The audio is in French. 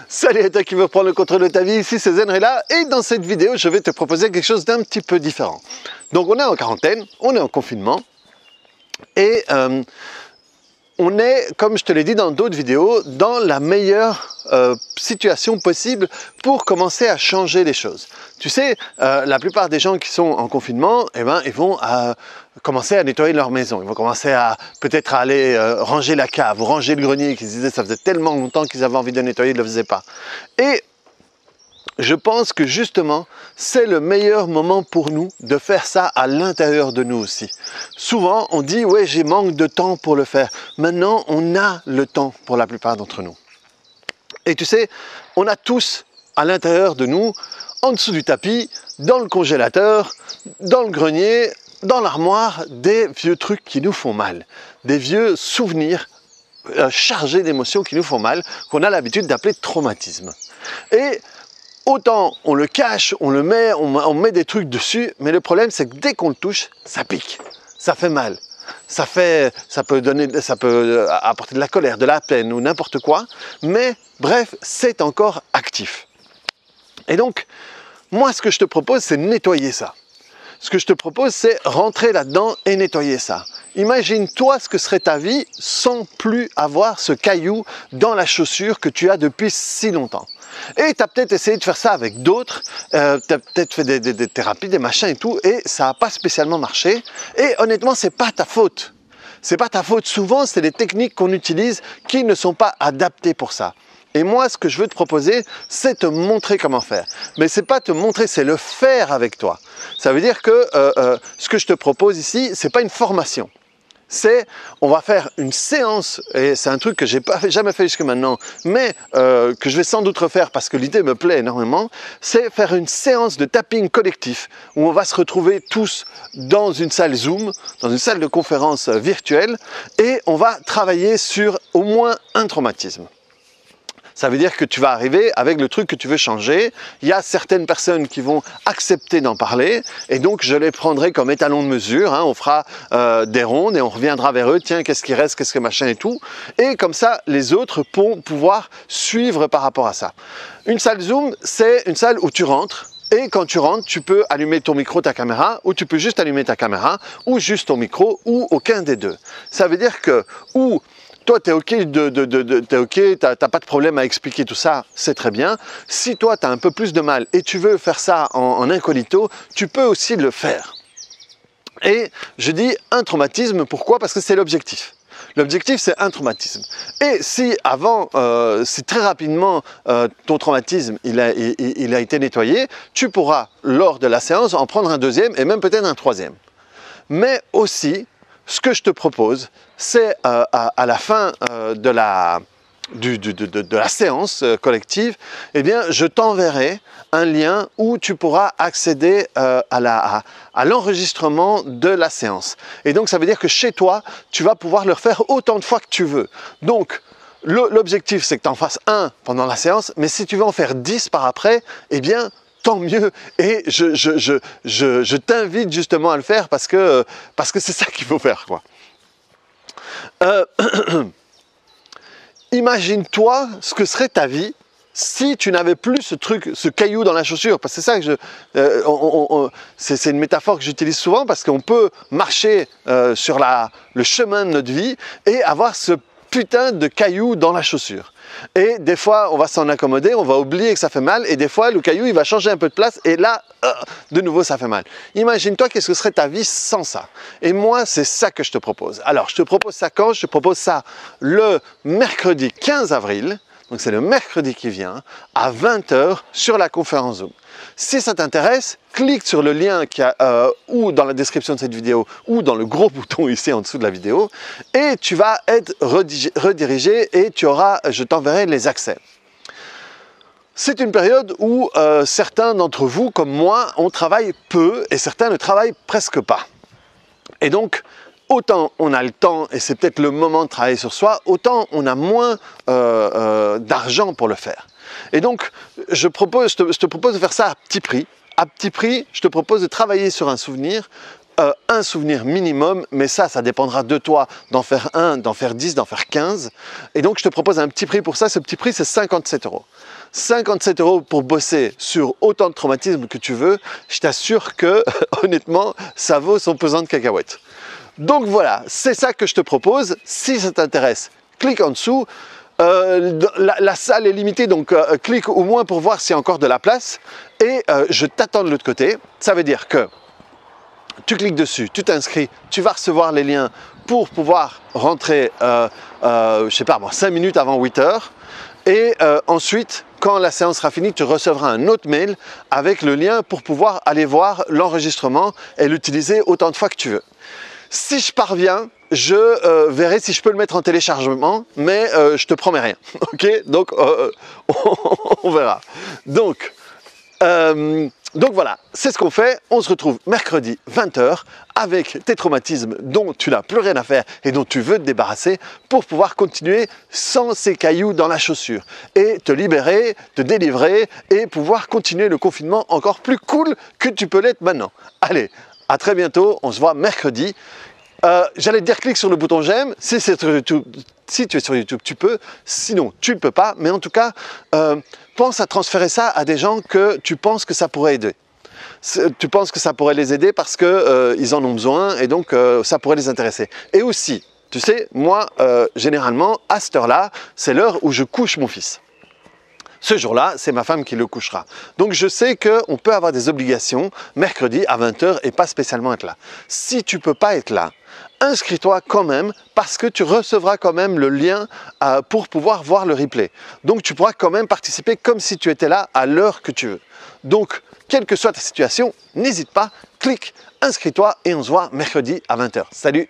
Salut à toi qui veut prendre le contrôle de ta vie, ici c'est Zenrela et dans cette vidéo je vais te proposer quelque chose d'un petit peu différent. Donc on est en quarantaine, on est en confinement et on est, comme je te l'ai dit dans d'autres vidéos, dans la meilleure situation possible pour commencer à changer les choses. Tu sais, la plupart des gens qui sont en confinement, eh ben, ils vont commencer à nettoyer leur maison. Ils vont commencer à peut-être aller ranger la cave ou ranger le grenier qu'ils disaient ça faisait tellement longtemps qu'ils avaient envie de nettoyer, ils ne le faisaient pas. Et je pense que justement, c'est le meilleur moment pour nous de faire ça à l'intérieur de nous aussi. Souvent, on dit « ouais, j'ai manque de temps pour le faire ». Maintenant, on a le temps pour la plupart d'entre nous. Et tu sais, on a tous à l'intérieur de nous, en dessous du tapis, dans le congélateur, dans le grenier, dans l'armoire, des vieux trucs qui nous font mal. Des vieux souvenirs chargés d'émotions qui nous font mal, qu'on a l'habitude d'appeler traumatisme. Et autant on le cache, on le met, on met des trucs dessus, mais le problème c'est que dès qu'on le touche, ça pique, ça fait mal. Ça peut apporter de la colère, de la peine ou n'importe quoi, mais bref, c'est encore actif. Et donc, moi ce que je te propose, c'est nettoyer ça. Ce que je te propose, c'est rentrer là-dedans et nettoyer ça. Imagine-toi ce que serait ta vie sans plus avoir ce caillou dans la chaussure que tu as depuis si longtemps. Et tu as peut-être essayé de faire ça avec d'autres, tu as peut-être fait des thérapies, des machins et tout, et ça n'a pas spécialement marché. Et honnêtement, c'est pas ta faute. C'est pas ta faute. Souvent, c'est des techniques qu'on utilise qui ne sont pas adaptées pour ça. Et moi, ce que je veux te proposer, c'est te montrer comment faire. Mais c'est pas te montrer, c'est le faire avec toi. Ça veut dire que ce que je te propose ici, c'est pas une formation. On va faire une séance, et c'est un truc que j'ai jamais fait jusque maintenant, mais que je vais sans doute refaire parce que l'idée me plaît énormément, c'est faire une séance de tapping collectif où on va se retrouver tous dans une salle Zoom, dans une salle de conférence virtuelle, et on va travailler sur au moins un traumatisme. Ça veut dire que tu vas arriver avec le truc que tu veux changer. Il y a certaines personnes qui vont accepter d'en parler et donc je les prendrai comme étalon de mesure. Hein. On fera des rondes et on reviendra vers eux. Tiens, qu'est-ce qui reste, qu'est-ce que machin et tout. Et comme ça, les autres vont pouvoir suivre par rapport à ça. Une salle Zoom, c'est une salle où tu rentres. Et quand tu rentres, tu peux allumer ton micro, ta caméra, ou tu peux juste allumer ta caméra, ou juste ton micro, ou aucun des deux. Ça veut dire que, toi, tu es OK, t'as pas de problème à expliquer tout ça, c'est très bien. Si toi, tu as un peu plus de mal et tu veux faire ça en incognito, tu peux aussi le faire. Et je dis un traumatisme, pourquoi? Parce que c'est l'objectif. L'objectif, c'est un traumatisme. Et si avant, si très rapidement, ton traumatisme, il a été nettoyé, tu pourras, lors de la séance, en prendre un deuxième et même peut-être un troisième. Mais aussi, ce que je te propose, c'est à la fin de la séance collective, eh bien, je t'enverrai un lien où tu pourras accéder à l'enregistrement de la séance. Et donc, ça veut dire que chez toi, tu vas pouvoir le refaire autant de fois que tu veux. Donc, l'objectif, c'est que tu en fasses un pendant la séance, mais si tu veux en faire 10 par après, eh bien, tant mieux, et je t'invite justement à le faire parce que c'est ça qu'il faut faire, quoi. Imagine-toi ce que serait ta vie si tu n'avais plus ce truc, ce caillou dans la chaussure, parce que c'est ça que c'est une métaphore que j'utilise souvent parce qu'on peut marcher sur le chemin de notre vie et avoir ce putain de caillou dans la chaussure. Et des fois, on va s'en accommoder, on va oublier que ça fait mal, et des fois, le caillou, il va changer un peu de place, et là, de nouveau, ça fait mal. Imagine-toi qu'est-ce que serait ta vie sans ça. Et moi, c'est ça que je te propose. Alors, je te propose ça quand? Je te propose ça le mercredi 15 avril, donc c'est le mercredi qui vient, à 20 h sur la conférence Zoom. Si ça t'intéresse, clique sur le lien qu'il y a ou dans la description de cette vidéo ou dans le gros bouton ici en dessous de la vidéo et tu vas être redirigé et je t'enverrai les accès. C'est une période où certains d'entre vous, comme moi, on travaille peu et certains ne travaillent presque pas. Et donc, autant on a le temps et c'est peut-être le moment de travailler sur soi, autant on a moins d'argent pour le faire. Et donc, je te propose de faire ça à petit prix. À petit prix, je te propose de travailler sur un souvenir un souvenir minimum, mais ça dépendra de toi d'en faire 1, d'en faire 10, d'en faire 15. Et donc, je te propose un petit prix pour ça. Ce petit prix, c'est 57 €. 57 € pour bosser sur autant de traumatismes que tu veux. Je t'assure que, honnêtement, ça vaut son pesant de cacahuètes. Donc voilà, c'est ça que je te propose. Si ça t'intéresse, clique en dessous. La salle est limitée, donc clique au moins pour voir s'il y a encore de la place. Et je t'attends de l'autre côté. Ça veut dire que tu cliques dessus, tu t'inscris, tu vas recevoir les liens pour pouvoir rentrer, je sais pas moi, 5 minutes avant 8 h. Et ensuite, quand la séance sera finie, tu recevras un autre mail avec le lien pour pouvoir aller voir l'enregistrement et l'utiliser autant de fois que tu veux. Si je parviens, je verrai si je peux le mettre en téléchargement, mais je te promets rien. Ok? Donc, on verra. Donc voilà, c'est ce qu'on fait. On se retrouve mercredi 20 h avec tes traumatismes dont tu n'as plus rien à faire et dont tu veux te débarrasser pour pouvoir continuer sans ces cailloux dans la chaussure et te libérer, te délivrer et pouvoir continuer le confinement encore plus cool que tu peux l'être maintenant. Allez, à très bientôt, on se voit mercredi. J'allais te dire clique sur le bouton j'aime, si tu es sur YouTube tu peux, sinon tu ne peux pas, mais en tout cas pense à transférer ça à des gens que tu penses que ça pourrait aider. Tu penses que ça pourrait les aider parce qu'ils en ont besoin et donc ça pourrait les intéresser. Et aussi, tu sais, moi généralement à cette heure-là, c'est l'heure où je couche mon fils. Ce jour-là, c'est ma femme qui le couchera. Donc je sais qu'on peut avoir des obligations mercredi à 20 h et pas spécialement être là. Si tu ne peux pas être là, inscris-toi quand même parce que tu recevras quand même le lien pour pouvoir voir le replay. Donc tu pourras quand même participer comme si tu étais là à l'heure que tu veux. Donc, quelle que soit ta situation, n'hésite pas, clique, inscris-toi et on se voit mercredi à 20 h. Salut!